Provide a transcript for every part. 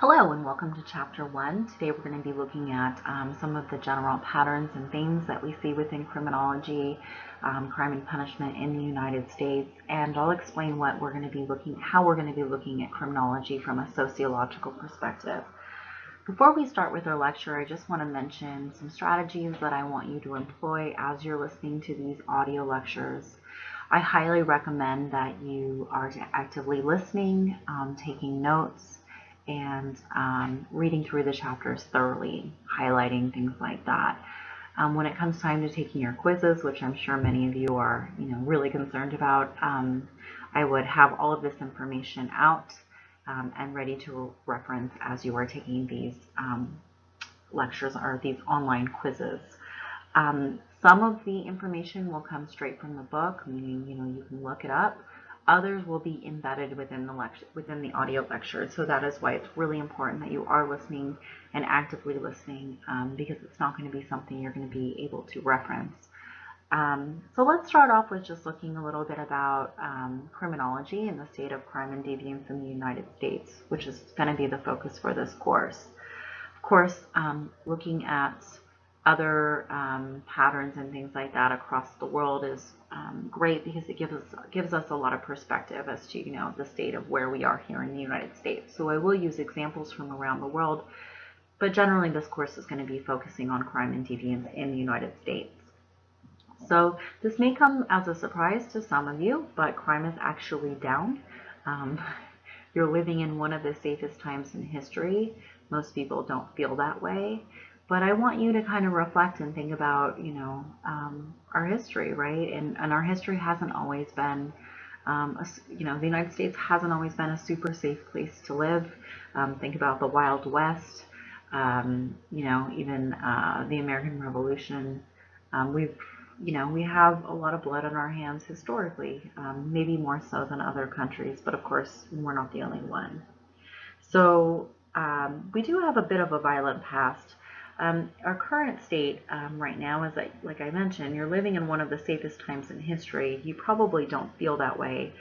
Hello and welcome to Chapter 1. Today we're going to be looking at some of the general patterns and themes that we see within criminology, crime and punishment in the United States, and I'll explain how we're going to be looking at criminology from a sociological perspective. Before we start with our lecture, I just want to mention some strategies that I want you to employ as you're listening to these audio lectures. I highly recommend that you are actively listening, taking notes, and reading through the chapters thoroughly, highlighting things like that. When it comes time to taking your quizzes, which I'm sure many of you are really concerned about, I would have all of this information out and ready to reference as you are taking these lectures or these online quizzes. Some of the information will come straight from the book, meaning you can look it up. Others will be embedded within the audio lecture. So that is why it's really important that you are listening and actively listening, because it's not going to be something you're going to be able to reference. So let's start off with just looking a little bit about criminology and the state of crime and deviance in the United States, which is going to be the focus for this course. Of course, looking at other patterns and things like that across the world is great because it gives us a lot of perspective as to the state of where we are here in the United States. So I will use examples from around the world, but generally this course is going to be focusing on crime and deviance in the United States. So this may come as a surprise to some of you, but crime is actually down. You're living in one of the safest times in history. Most people don't feel that way. But I want you to kind of reflect and think about, our history, right? And our history hasn't always been, the United States hasn't always been a super safe place to live. Think about the Wild West, even the American Revolution. We have a lot of blood on our hands historically, maybe more so than other countries, but of course, we're not the only one. So we do have a bit of a violent past. Our current state right now is, like I mentioned, you're living in one of the safest times in history. You probably don't feel that way.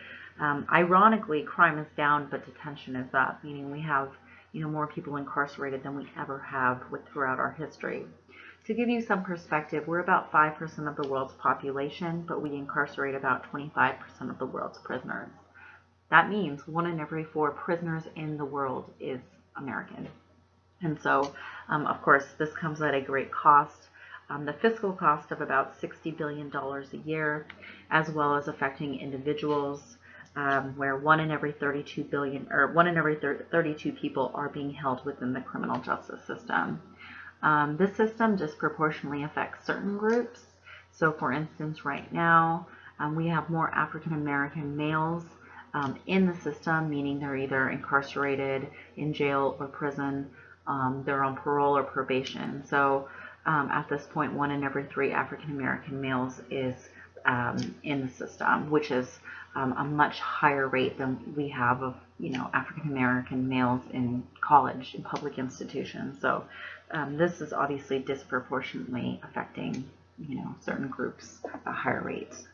Ironically, crime is down, but detention is up, meaning we have more people incarcerated than we ever have throughout our history. To give you some perspective, we're about 5% of the world's population, but we incarcerate about 25% of the world's prisoners. That means 1 in every 4 prisoners in the world is American. And so, of course, this comes at a great cost. The fiscal cost of about $60 billion a year, as well as affecting individuals, where 1 in every 32 people are being held within the criminal justice system. This system disproportionately affects certain groups. So, for instance, right now, we have more African American males in the system, meaning they're either incarcerated in jail or prison. They're on parole or probation. So at this point, 1 in every 3 African American males is in the system, which is a much higher rate than we have of African American males in college and public institutions. So this is obviously disproportionately affecting certain groups at higher rates.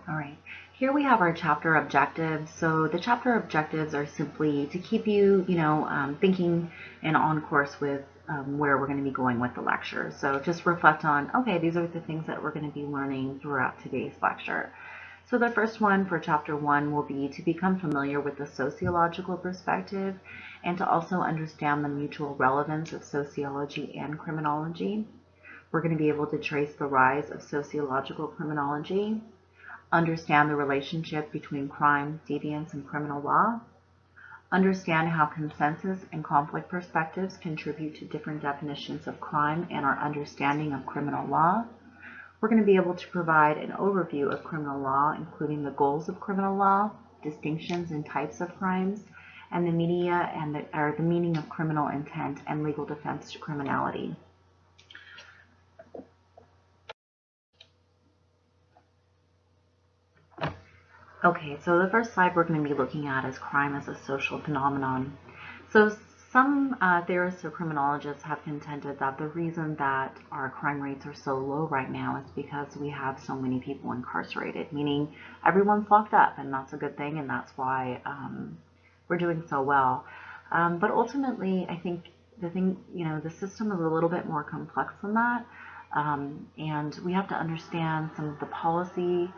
All right, here we have our chapter objectives. So the chapter objectives are simply to keep you, thinking and on course with where we're going to be going with the lecture. So just reflect on, okay, these are the things that we're going to be learning throughout today's lecture. So the first one for chapter 1 will be to become familiar with the sociological perspective and to also understand the mutual relevance of sociology and criminology. We're going to be able to trace the rise of sociological criminology, understand the relationship between crime, deviance, and criminal law, understand how consensus and conflict perspectives contribute to different definitions of crime and our understanding of criminal law. We're going to be able to provide an overview of criminal law, including the goals of criminal law, distinctions and types of crimes, and the meaning of criminal intent and legal defense to criminality. Okay, so the first slide we're going to be looking at is crime as a social phenomenon. So some theorists or criminologists have contended that the reason that our crime rates are so low right now is because we have so many people incarcerated, meaning everyone's locked up, and that's a good thing, and that's why we're doing so well. But ultimately, I think the system is a little bit more complex than that. And we have to understand some of the policy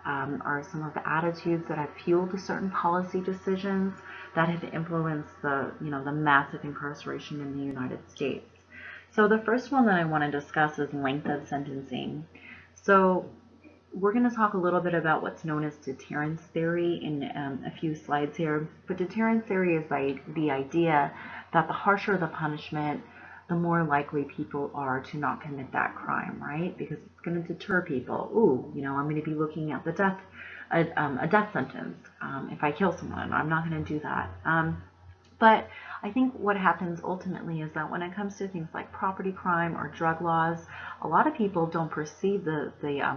or some of the attitudes that have fueled the certain policy decisions that have influenced the massive incarceration in the United States. So the first one that I want to discuss is length of sentencing. So we're going to talk a little bit about what's known as deterrence theory in a few slides here. But deterrence theory is the idea that the harsher the punishment, the more likely people are to not commit that crime, right? Because it's going to deter people. Ooh, I'm going to be looking at a death sentence. If I kill someone, I'm not going to do that. But I think what happens ultimately is that when it comes to things like property crime or drug laws, a lot of people don't perceive the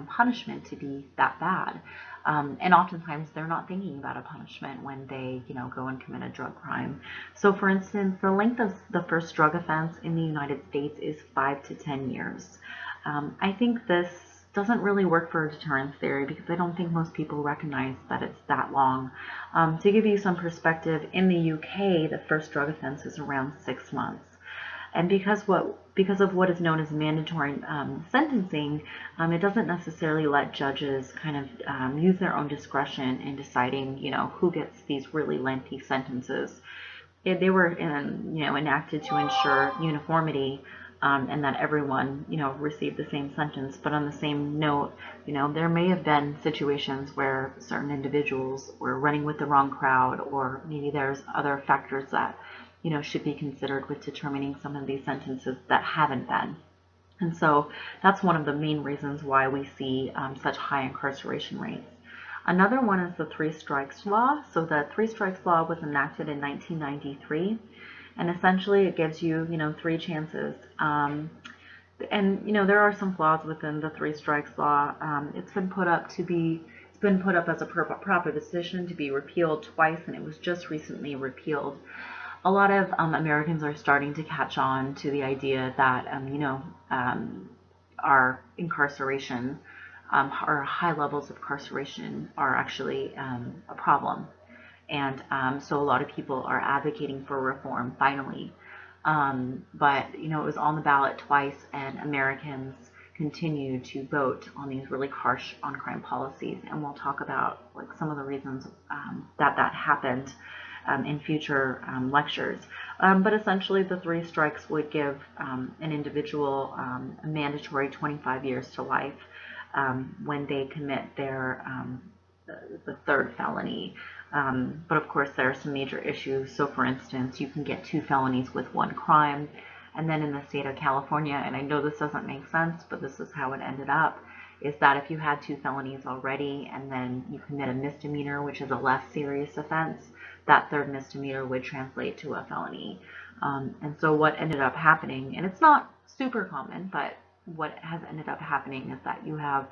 punishment to be that bad. And oftentimes they're not thinking about a punishment when they, go and commit a drug crime. So for instance, the length of the first drug offense in the United States is 5 to 10 years. I think this doesn't really work for deterrence theory because I don't think most people recognize that it's that long. To give you some perspective, in the UK, the first drug offense is around 6 months. And because of what is known as mandatory sentencing, it doesn't necessarily let judges kind of use their own discretion in deciding, who gets these really lengthy sentences. They were enacted to ensure uniformity and that everyone received the same sentence. But on the same note, there may have been situations where certain individuals were running with the wrong crowd, or maybe there's other factors that should be considered with determining some of these sentences that haven't been. And so that's one of the main reasons why we see such high incarceration rates. Another one is the Three Strikes Law. So the Three Strikes Law was enacted in 1993, and essentially it gives you, 3 chances. And there are some flaws within the Three Strikes Law. It's been put up as a proposition to be repealed twice, and it was just recently repealed. A lot of Americans are starting to catch on to the idea that our incarceration, our high levels of incarceration, are actually a problem. And so a lot of people are advocating for reform finally. But it was on the ballot twice, and Americans continue to vote on these really harsh on-crime policies. And we'll talk about some of the reasons that happened in future lectures. But essentially, the 3 strikes would give an individual a mandatory 25 years to life when they commit the 3rd felony. But of course, there are some major issues. So for instance, you can get 2 felonies with 1 crime. And then in the state of California, and I know this doesn't make sense, but this is how it ended up, is that if you had 2 felonies already and then you commit a misdemeanor, which is a less serious offense, that 3rd misdemeanor would translate to a felony. And so what ended up happening, and it's not super common, but what has ended up happening is that you have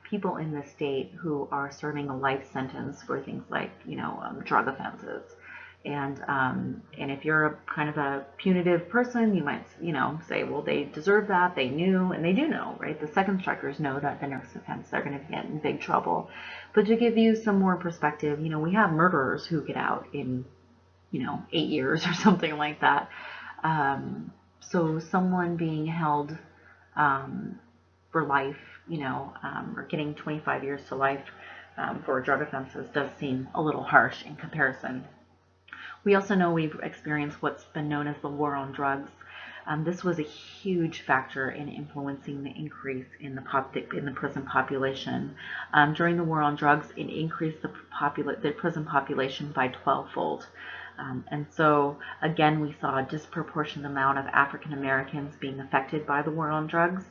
people in the state who are serving a life sentence for things like, drug offenses. And if you're a kind of a punitive person, you might, say, well, they deserve that. They knew, and they do know, right? The second strikers know that the next offense, they're going to get in big trouble. But to give you some more perspective, we have murderers who get out in, 8 years or something like that. So someone being held for life, or getting 25 years to life for drug offenses does seem a little harsh in comparison. We also know we've experienced what's been known as the war on drugs. This was a huge factor in influencing the increase in the prison population. During the war on drugs, it increased the prison population by 12-fold. And so, again, we saw a disproportionate amount of African Americans being affected by the war on drugs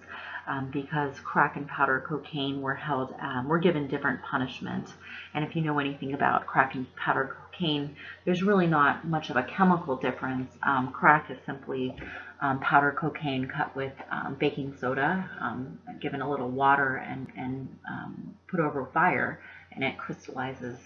because crack and powder cocaine were given different punishment. And if you know anything about crack and powder cocaine, there's really not much of a chemical difference. Crack is simply powder cocaine cut with baking soda, given a little water and put over fire, and it crystallizes.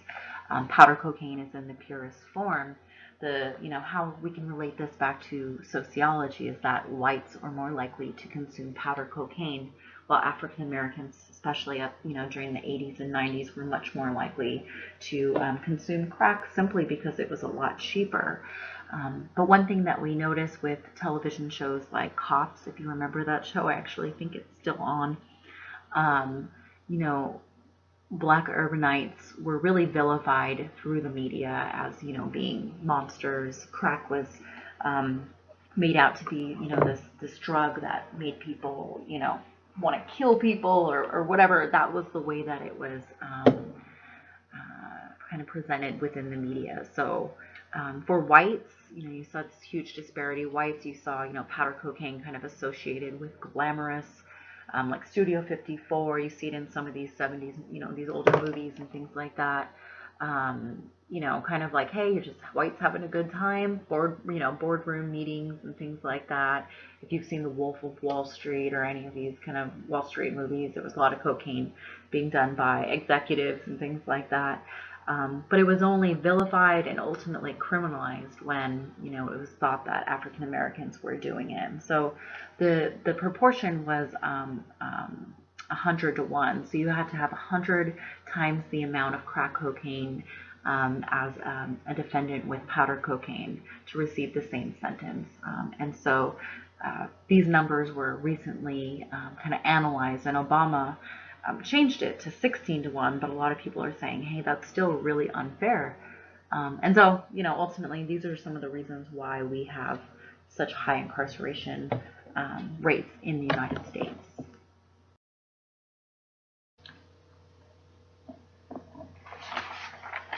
Powder cocaine is in the purest form. How we can relate this back to sociology is that whites are more likely to consume powder cocaine, while African Americans, especially up, during the 80s and 90s, were much more likely to consume crack simply because it was a lot cheaper. But one thing that we notice with television shows like Cops, if you remember that show, I actually think it's still on. Um, you know, Black urbanites were really vilified through the media as, being monsters. Crack was um, made out to be, this drug that made people, want to kill people or whatever. That was the way that it was kind of presented within the media. So for whites, you saw this huge disparity. Whites, you saw, powder cocaine kind of associated with glamorous, like Studio 54. You see it in some of these 70s, these older movies and things like that. Kind of like, hey, you're just whites having a good time, boardroom meetings and things like that. If you've seen The Wolf of Wall Street or any of these kind of Wall Street movies, there was a lot of cocaine being done by executives and things like that. But it was only vilified and ultimately criminalized when, it was thought that African Americans were doing it. And so the proportion was 100 to 1. So you had to have 100 times the amount of crack cocaine as a defendant with powder cocaine to receive the same sentence. And so these numbers were recently kind of analyzed, and Obama changed it to 16 to 1, but a lot of people are saying, hey, that's still really unfair. And so, ultimately, these are some of the reasons why we have such high incarceration rates in the United States.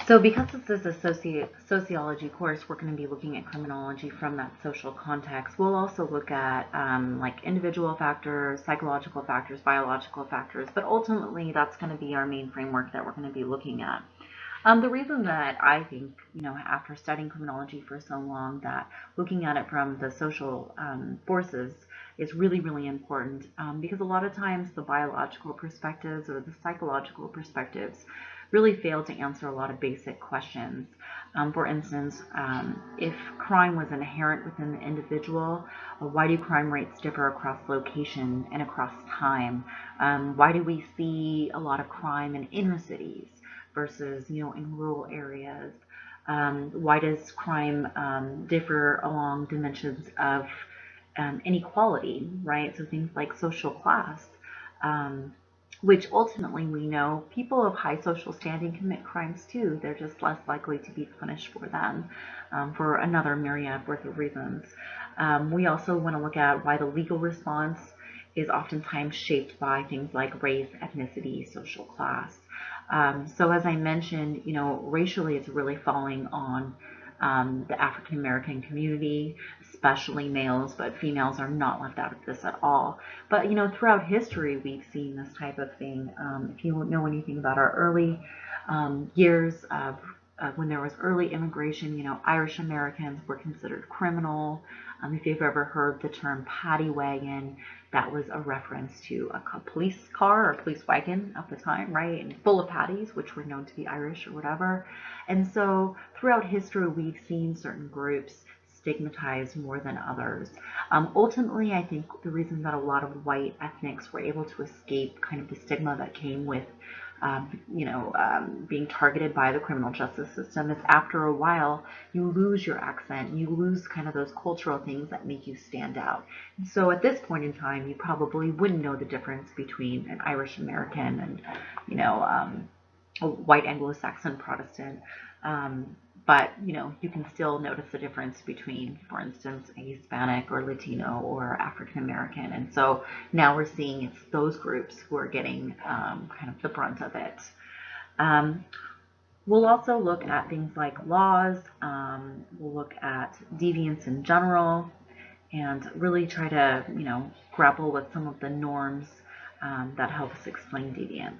So because this is a sociology course, we're going to be looking at criminology from that social context. We'll also look at like individual factors, psychological factors, biological factors, but ultimately that's going to be our main framework that we're going to be looking at. The reason that I think, after studying criminology for so long, that looking at it from the social forces is really, really important because a lot of times the biological perspectives or the psychological perspectives really fail to answer a lot of basic questions. For instance, if crime was inherent within the individual, why do crime rates differ across location and across time? Why do we see a lot of crime in inner cities versus, in rural areas? Why does crime differ along dimensions of inequality, right? So things like social class, which ultimately we know people of high social standing commit crimes too. They're just less likely to be punished for them for another myriad worth of reasons. We also want to look at why the legal response is oftentimes shaped by things like race, ethnicity, social class. So as I mentioned, racially it's really falling on the African American community, especially males, but females are not left out of this at all. But throughout history, we've seen this type of thing. If you know anything about our early years of when there was early immigration, Irish Americans were considered criminal. If you've ever heard the term paddy wagon, that was a reference to a police car or police wagon of the time, right? And full of paddies, which were known to be Irish or whatever. And so throughout history, we've seen certain groups stigmatized more than others. Ultimately, I think the reason that a lot of white ethnics were able to escape kind of the stigma that came with being targeted by the criminal justice system is after a while you lose your accent, you lose kind of those cultural things that make you stand out. And so at this point in time, you probably wouldn't know the difference between an Irish American and a white Anglo-Saxon Protestant. But you can still notice the difference between, for instance, a Hispanic or Latino or African American. And so now we're seeing it's those groups who are getting kind of the brunt of it. We'll also look at things like laws. We'll look at deviance in general, and really try to grapple with some of the norms that help us explain deviance.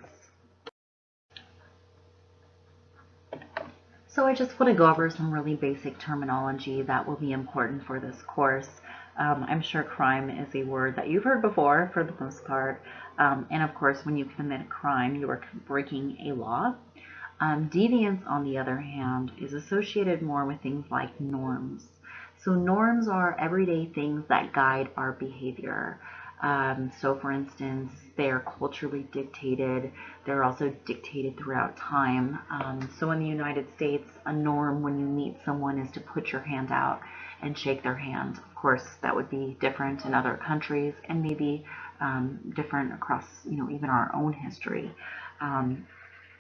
So I just want to go over some really basic terminology that will be important for this course. I'm sure crime is a word that you've heard before for the most part. And of course, when you commit a crime, you are breaking a law. Deviance, on the other hand, is associated more with things like norms. So norms are everyday things that guide our behavior. So for instance, they're culturally dictated. They're also dictated throughout time. So in the United States, a norm when you meet someone is to put your hand out and shake their hand. Of course, that would be different in other countries and maybe different across, even our own history. Um,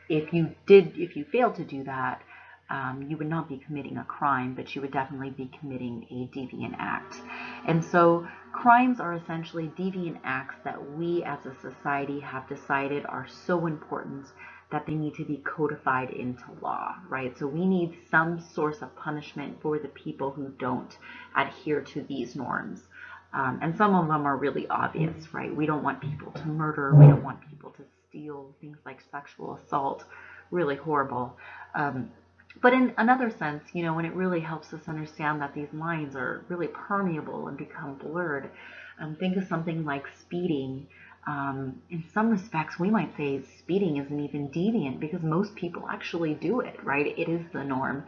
if you failed to do that, you would not be committing a crime, but you would definitely be committing a deviant act. And so crimes are essentially deviant acts that we as a society have decided are so important that they need to be codified into law, right? So we need some source of punishment for the people who don't adhere to these norms. And some of them are really obvious, right? We don't want people to murder. We don't want people to steal, things like sexual assault, really horrible. But in another sense, when it really helps us understand that these lines are really permeable and become blurred, think of something like speeding. In some respects, we might say speeding isn't even deviant because most people actually do it, right? It is the norm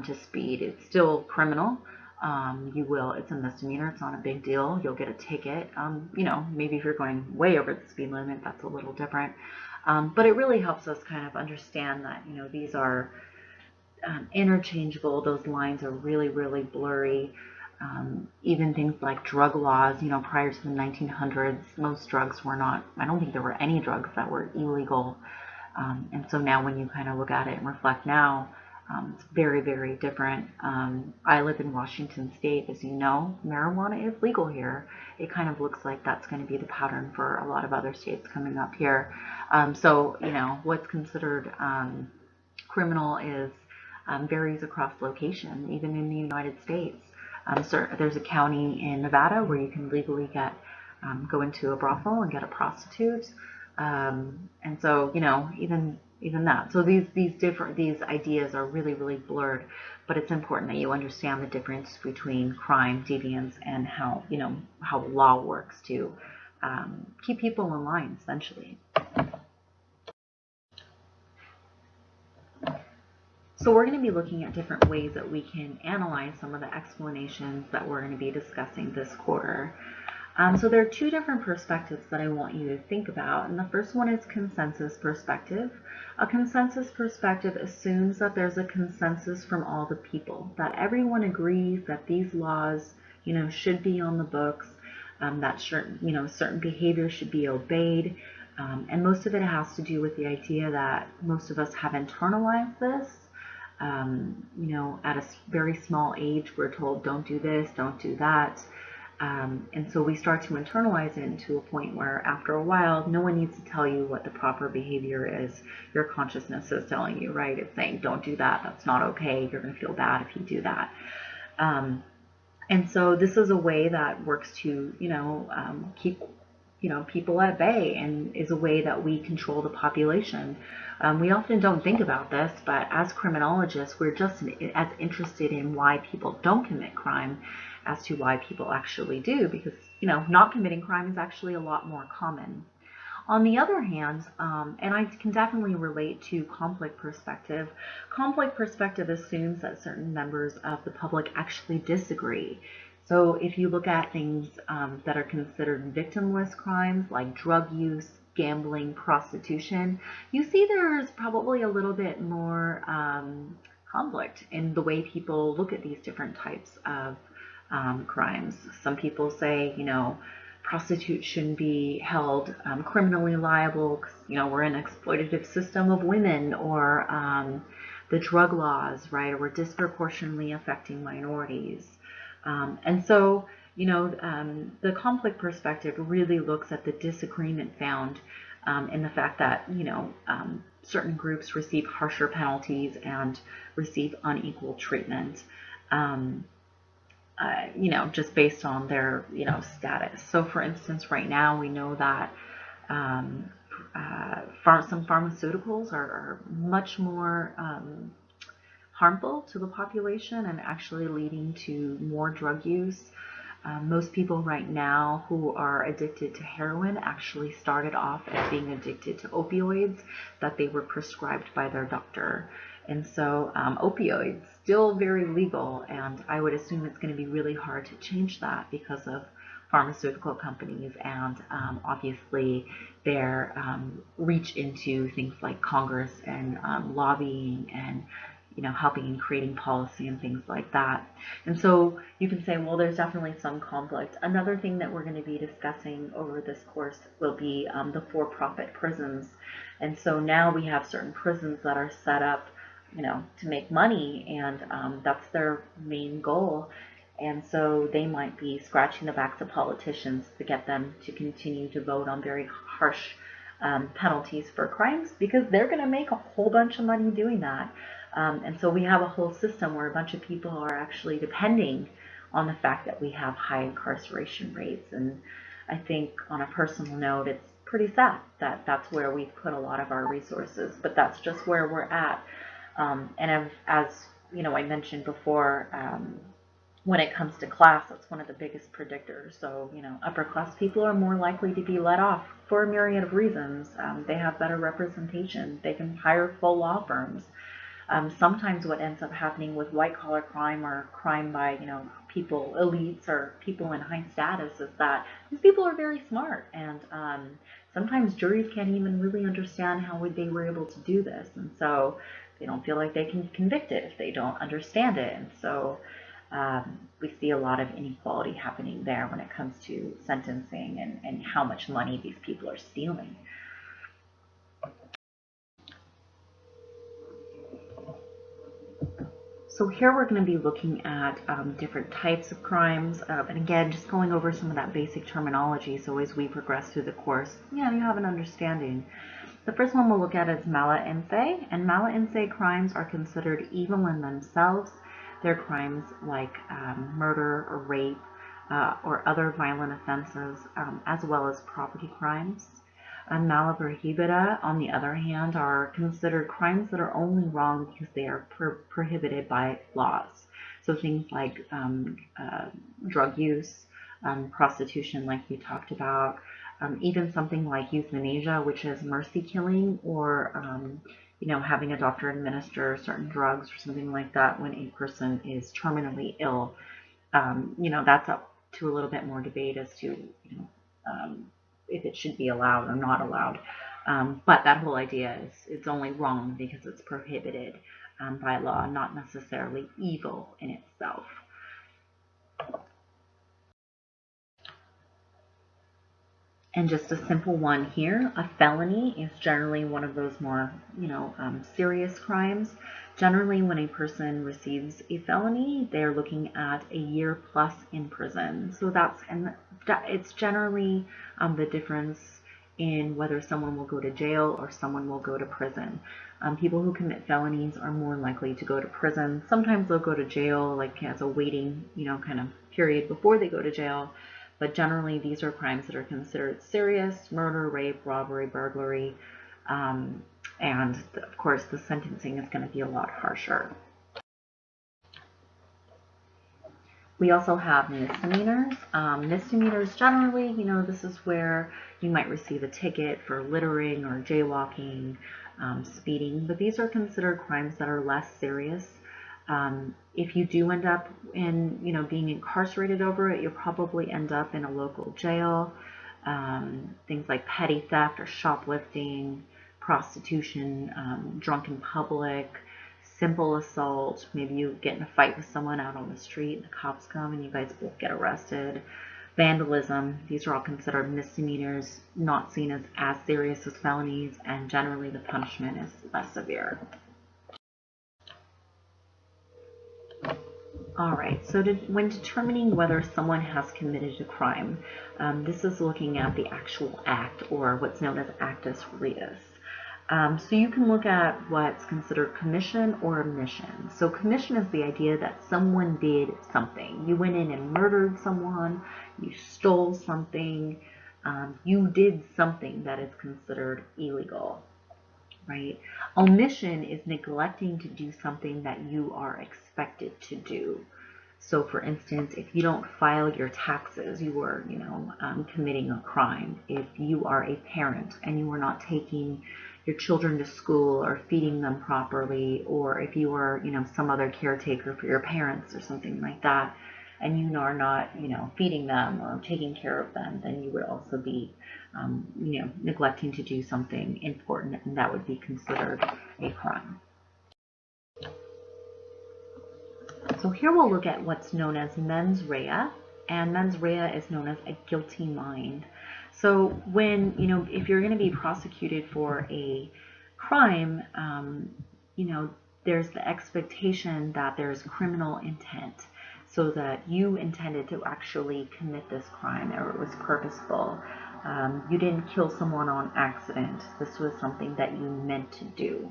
to speed. It's still criminal. It's a misdemeanor. It's not a big deal. You'll get a ticket. Maybe if you're going way over the speed limit, that's a little different. But it really helps us kind of understand that, these are interchangeable. Those lines are really, really blurry. Even things like drug laws, prior to the 1900s, most drugs were not, I don't think there were any drugs that were illegal. And so now when you kind of look at it and reflect now, it's very, very different. I live in Washington State. As you know, marijuana is legal here. It kind of looks like that's going to be the pattern for a lot of other states coming up here. What's considered criminal is varies across location, even in the United States. So there's a county in Nevada where you can legally go into a brothel and get a prostitute. And so, even that. So these ideas are really, really blurred, but it's important that you understand the difference between crime, deviance, and how law works to keep people in line, essentially. So we're going to be looking at different ways that we can analyze some of the explanations that we're going to be discussing this quarter. So there are two different perspectives that I want you to think about, and the first one is consensus perspective. A consensus perspective assumes that there's a consensus from all the people, that everyone agrees that these laws, should be on the books, that certain behavior should be obeyed, and most of it has to do with the idea that most of us have internalized this. At a very small age, we're told, don't do this, don't do that. And so we start to internalize it to a point where after a while, no one needs to tell you what the proper behavior is. Your consciousness is telling you, right? It's saying, don't do that. That's not okay. You're going to feel bad if you do that. And so this is a way that works to, keep people at bay and is a way that we control the population. We often don't think about this, but as criminologists, we're just as interested in why people don't commit crime as to why people actually do, because, not committing crime is actually a lot more common. On the other hand, and I can definitely relate to conflict perspective assumes that certain members of the public actually disagree. So if you look at things that are considered victimless crimes like drug use, gambling, prostitution, you see there's probably a little bit more conflict in the way people look at these different types of crimes. Some people say, prostitutes shouldn't be held criminally liable because, we're in an exploitative system of women, or the drug laws, right, or we're disproportionately affecting minorities. And so, the conflict perspective really looks at the disagreement found in the fact that, certain groups receive harsher penalties and receive unequal treatment. Just based on their, status. So for instance, right now we know that some pharmaceuticals are much more harmful to the population and actually leading to more drug use. Most people right now who are addicted to heroin actually started off as being addicted to opioids that they were prescribed by their doctor. And so opioids still very legal, and I would assume it's going to be really hard to change that because of pharmaceutical companies, and obviously their reach into things like Congress and lobbying and helping in creating policy and things like that. And so you can say, well, there's definitely some conflict. Another thing that we're going to be discussing over this course will be the for-profit prisons. And so now we have certain prisons that are set up, to make money, and that's their main goal. And so they might be scratching the backs of politicians to get them to continue to vote on very harsh penalties for crimes, because they're going to make a whole bunch of money doing that. And so we have a whole system where a bunch of people are actually depending on the fact that we have high incarceration rates. And I think on a personal note, it's pretty sad that that's where we put a lot of our resources, but that's just where we're at. And as I mentioned before, when it comes to class, that's one of the biggest predictors. So, upper class people are more likely to be let off for a myriad of reasons. They have better representation. They can hire full law firms. Sometimes what ends up happening with white collar crime or crime by, people, elites or people in high status, is that these people are very smart. And sometimes juries can't even really understand how they were able to do this. And so they don't feel like they can convict it if they don't understand it. And so we see a lot of inequality happening there when it comes to sentencing and how much money these people are stealing. So here we're going to be looking at different types of crimes, and again, just going over some of that basic terminology, so as we progress through the course, you have an understanding. The first one we'll look at is mala inse, and mala inse crimes are considered evil in themselves. They're crimes like murder or rape or other violent offenses, as well as property crimes. Mala prohibita, on the other hand, are considered crimes that are only wrong because they are prohibited by laws. So things like drug use, prostitution, like we talked about, even something like euthanasia, which is mercy killing, or having a doctor administer certain drugs or something like that when a person is terminally ill. That's up to a little bit more debate as to if it should be allowed or not allowed. But that whole idea is it's only wrong because it's prohibited by law, not necessarily evil in itself. And just a simple one here, a felony is generally one of those more, serious crimes. Generally, when a person receives a felony, they're looking at a year plus in prison. So it's generally the difference in whether someone will go to jail or someone will go to prison. People who commit felonies are more likely to go to prison. Sometimes they'll go to jail, like as a waiting, kind of period before they go to jail. But generally, these are crimes that are considered serious: murder, rape, robbery, burglary, and of course, the sentencing is going to be a lot harsher. We also have misdemeanors. Misdemeanors generally, this is where you might receive a ticket for littering or jaywalking, speeding, but these are considered crimes that are less serious. If you do end up in, being incarcerated over it, you'll probably end up in a local jail. Things like petty theft or shoplifting, prostitution, drunk in public, simple assault. Maybe you get in a fight with someone out on the street and the cops come and you guys both get arrested. Vandalism, these are all considered misdemeanors, not seen as serious as felonies, and generally the punishment is less severe. All right, so when determining whether someone has committed a crime, this is looking at the actual act, or what's known as actus reus. So you can look at what's considered commission or omission. So commission is the idea that someone did something. You went in and murdered someone, you stole something, you did something that is considered illegal. Right? Omission is neglecting to do something that you are expected to do. So, for instance, if you don't file your taxes, you are, committing a crime. If you are a parent and you are not taking your children to school or feeding them properly, or if you are, some other caretaker for your parents or something like that, and you are not, feeding them or taking care of them, then you would also be, neglecting to do something important, and that would be considered a crime. So here we'll look at what's known as mens rea, and mens rea is known as a guilty mind. So when, if you're going to be prosecuted for a crime, there's the expectation that there's criminal intent, so that you intended to actually commit this crime, or it was purposeful. You didn't kill someone on accident. This was something that you meant to do.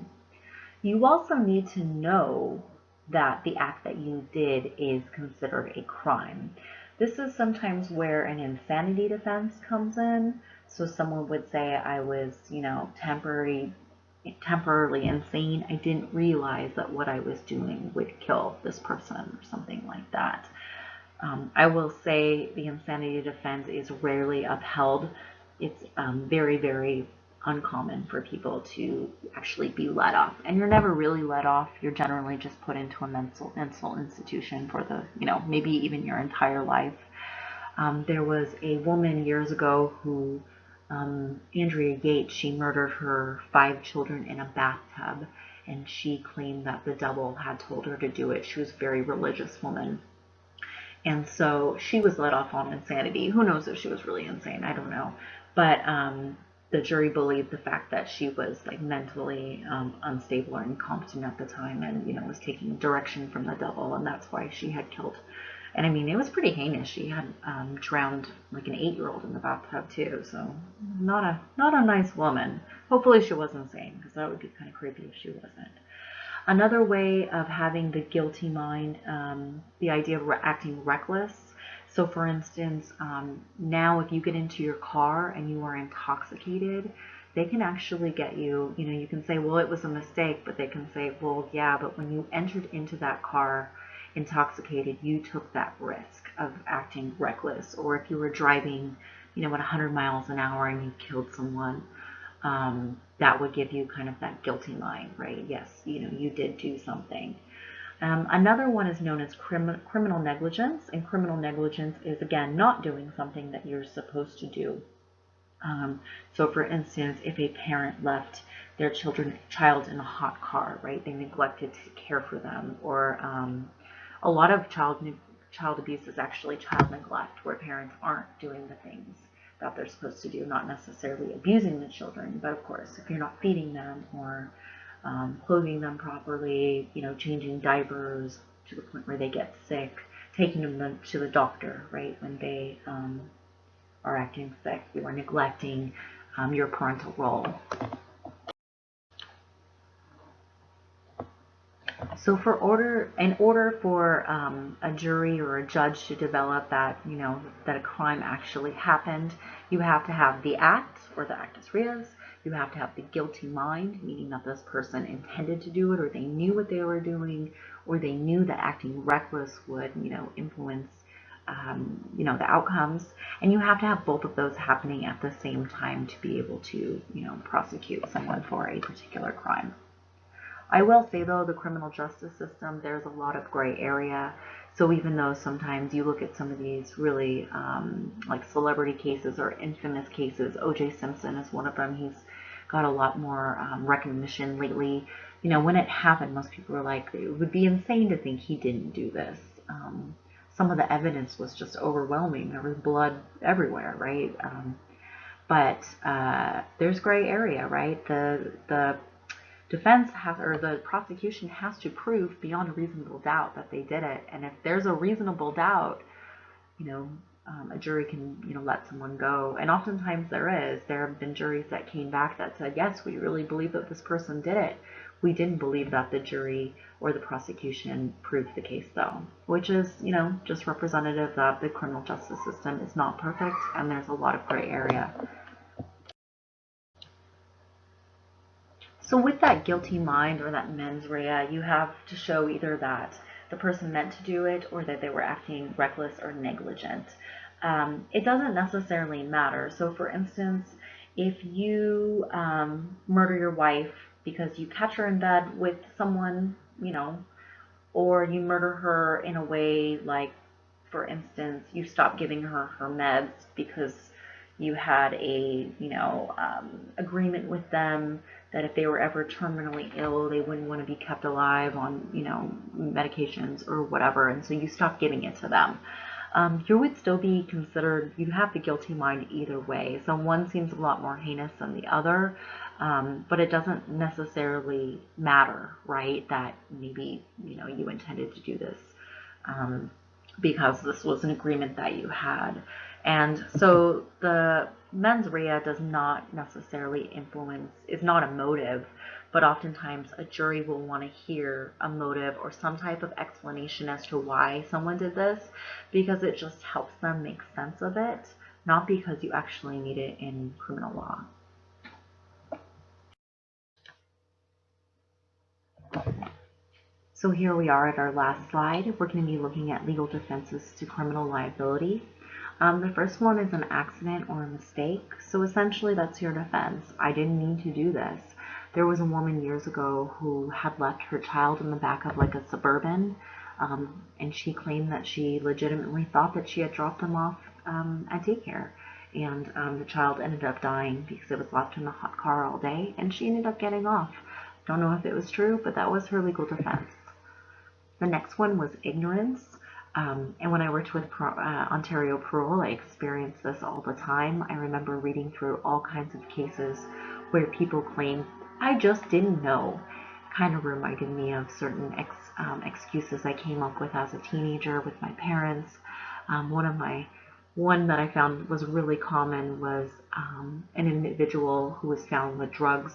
You also need to know that the act that you did is considered a crime. This is sometimes where an insanity defense comes in. So someone would say, I was, temporarily insane. I didn't realize that what I was doing would kill this person, or something like that. I will say the insanity defense is rarely upheld. It's very, very uncommon for people to actually be let off. And you're never really let off. You're generally just put into a mental institution for the, maybe even your entire life. There was a woman years ago who, Andrea Yates, she murdered her 5 children in a bathtub, and she claimed that the devil had told her to do it. She was a very religious woman. And so she was let off on insanity. Who knows if she was really insane? I don't know. But the jury believed the fact that she was like mentally unstable or incompetent at the time, and was taking direction from the devil, and that's why she had killed. And I mean, it was pretty heinous. She had drowned like an 8-year-old in the bathtub too. So not a nice woman. Hopefully she was insane, because that would be kind of creepy if she wasn't. Another way of having the guilty mind, the idea of acting reckless. So for instance, now if you get into your car and you are intoxicated, they can actually get you, you can say, well, it was a mistake, but they can say, well, yeah, but when you entered into that car intoxicated, you took that risk of acting reckless. Or if you were driving, at 100 miles an hour and you killed someone, that would give you kind of that guilty mind, right? Yes, you did do something. Another one is known as criminal negligence, and criminal negligence is, again, not doing something that you're supposed to do. So for instance, if a parent left their child in a hot car, right, they neglected to care for them, or a lot of child abuse is actually child neglect, where parents aren't doing the things that they're supposed to do, not necessarily abusing the children, but of course, if you're not feeding them or clothing them properly, changing diapers to the point where they get sick, taking them to the doctor, right, when they are acting sick, you are neglecting your parental role. So in order for a jury or a judge to develop that, that a crime actually happened, you have to have the act, or the actus reus. You have to have the guilty mind, meaning that this person intended to do it, or they knew what they were doing, or they knew that acting reckless would, influence, the outcomes. And you have to have both of those happening at the same time to be able to, prosecute someone for a particular crime. I will say, though, the criminal justice system, there's a lot of gray area. So even though sometimes you look at some of these really like celebrity cases or infamous cases, O.J. Simpson is one of them. He's got a lot more recognition lately. When it happened, most people were like, it would be insane to think he didn't do this. Some of the evidence was just overwhelming. There was blood everywhere, right? But there's gray area, right? The defense has, or the prosecution has to prove beyond a reasonable doubt that they did it. And if there's a reasonable doubt, a jury can, let someone go. And oftentimes there is. There have been juries that came back that said, yes, we really believe that this person did it. We didn't believe that the jury or the prosecution proved the case, though, which is, just representative that the criminal justice system is not perfect, and there's a lot of gray area. So with that guilty mind, or that mens rea, you have to show either that the person meant to do it, or that they were acting reckless or negligent. It doesn't necessarily matter. So for instance, if you murder your wife because you catch her in bed with someone, or you murder her in a way like for instance, you stopped giving her her meds because you had a, agreement with them that if they were ever terminally ill, they wouldn't want to be kept alive on, medications or whatever, and so you stopped giving it to them. You would still be considered, you have the guilty mind either way. So one seems a lot more heinous than the other, but it doesn't necessarily matter, right? That maybe, you intended to do this um, because this was an agreement that you had. And so the mens rea does not necessarily influence, is not a motive, but oftentimes a jury will want to hear a motive or some type of explanation as to why someone did this, because it just helps them make sense of it, not because you actually need it in criminal law. So here we are at our last slide. We're going to be looking at legal defenses to criminal liability. The first one is an accident or a mistake. So essentially that's your defense. I didn't mean to do this. There was a woman years ago who had left her child in the back of like a Suburban, and she claimed that she legitimately thought that she had dropped them off at daycare. And the child ended up dying because it was left in the hot car all day, and she ended up getting off. Don't know if it was true, but that was her legal defense. The next one was ignorance. And when I worked with Ontario Parole, I experienced this all the time. I remember reading through all kinds of cases where people claim, I just didn't know. Kind of reminded me of certain excuses I came up with as a teenager with my parents. One that I found was really common was an individual who was found with drugs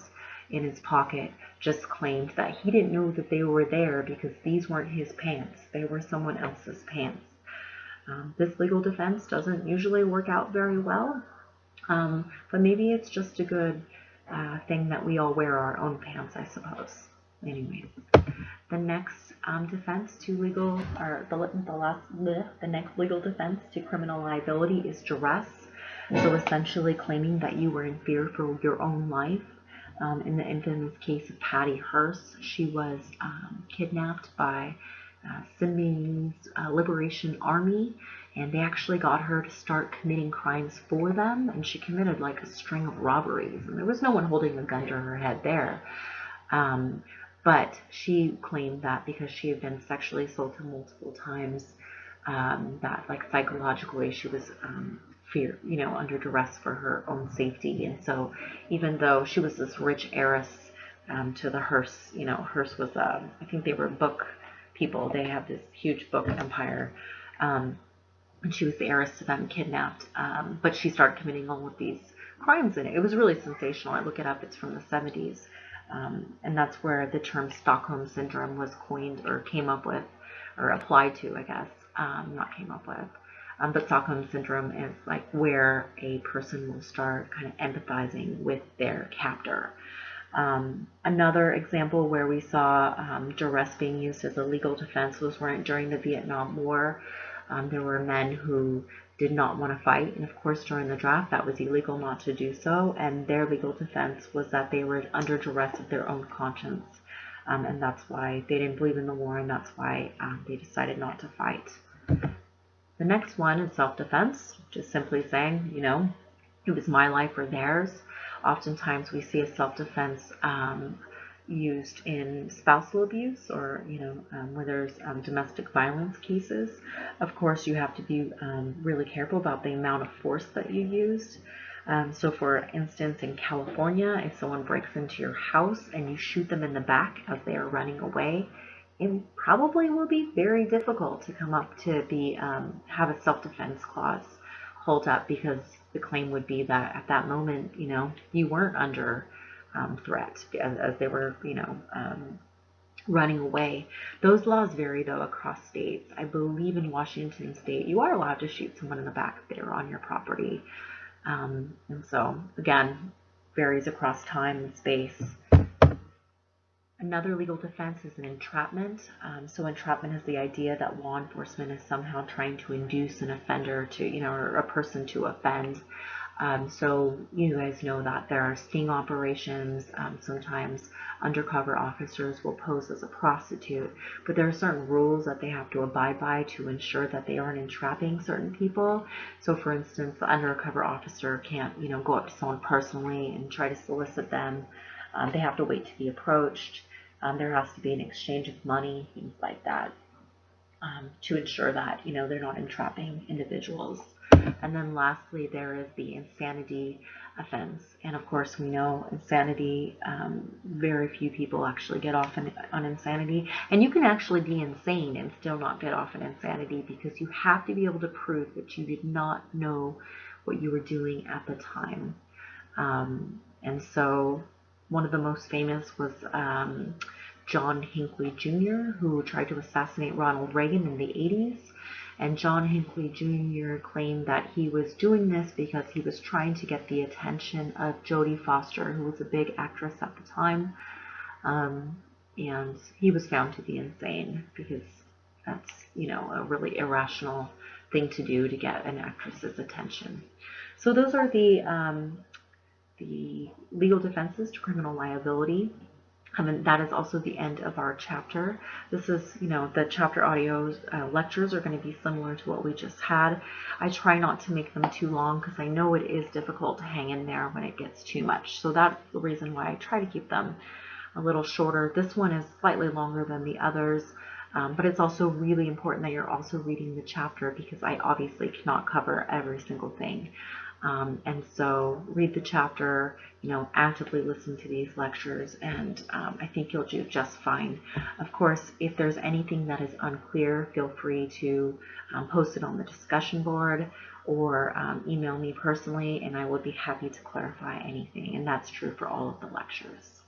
in his pocket just claimed that he didn't know that they were there because these weren't his pants. They were someone else's pants. This legal defense doesn't usually work out very well, but maybe it's just a good thing that we all wear our own pants, I suppose. Anyways, the next defense to legal, or the next legal defense to criminal liability is duress. So essentially claiming that you were in fear for your own life. In the infamous case of Patty Hearst, she was kidnapped by Symbionese Liberation Army, and they actually got her to start committing crimes for them, and she committed like a string of robberies, and there was no one holding a gun to her head there. But she claimed that because she had been sexually assaulted multiple times, that like psychologically she was fear, under duress for her own safety. And so even though she was this rich heiress to the Hearst, Hearst was, I think they were book people. They have this huge book empire. And she was the heiress to them, kidnapped. But she started committing all of these crimes in it. It was really sensational. I look it up. It's from the 70s. And that's where the term Stockholm Syndrome was coined or came up with, or applied to, I guess. Not came up with. But Stockholm Syndrome is like where a person will start kind of empathizing with their captor. Another example where we saw duress being used as a legal defense was during the Vietnam War. There were men who did not want to fight, and of course during the draft that was illegal not to do so, and their legal defense was that they were under duress of their own conscience, and that's why they didn't believe in the war, and that's why they decided not to fight. The next one is self-defense, just simply saying, it was my life or theirs. Oftentimes we see a self-defense used in spousal abuse or, where there's domestic violence cases. Of course, you have to be really careful about the amount of force that you used. So for instance, in California, if someone breaks into your house and you shoot them in the back as they are running away, it probably will be very difficult to come up to have a self-defense clause hold up, because the claim would be that at that moment, you weren't under threat as they were, running away. Those laws vary though across states. I believe in Washington State, you are allowed to shoot someone in the back if they're on your property. And so again, varies across time and space. Another legal defense is an entrapment. So entrapment is the idea that law enforcement is somehow trying to induce an offender to, or a person to offend. So you guys know that there are sting operations. Sometimes undercover officers will pose as a prostitute, but there are certain rules that they have to abide by to ensure that they aren't entrapping certain people. So for instance, the undercover officer can't, go up to someone personally and try to solicit them. They have to wait to be approached. There has to be an exchange of money, things like that, to ensure that they're not entrapping individuals. And then lastly, there is the insanity offense. And of course, we know insanity, very few people actually get off on insanity. And you can actually be insane and still not get off on insanity, because you have to be able to prove that you did not know what you were doing at the time. And so one of the most famous was John Hinckley Jr., who tried to assassinate Ronald Reagan in the 80s. And John Hinckley Jr. claimed that he was doing this because he was trying to get the attention of Jodie Foster, who was a big actress at the time. And he was found to be insane, because that's, a really irrational thing to do to get an actress's attention. So those are the legal defenses to criminal liability. And that is also the end of our chapter. This is, the chapter audios lectures are going to be similar to what we just had. I try not to make them too long, because I know it is difficult to hang in there when it gets too much. So that's the reason why I try to keep them a little shorter. This one is slightly longer than the others, but it's also really important that you're also reading the chapter, because I obviously cannot cover every single thing. And so read the chapter, actively listen to these lectures, and I think you'll do just fine. Of course, if there's anything that is unclear, feel free to post it on the discussion board, or email me personally, and I would be happy to clarify anything. And that's true for all of the lectures.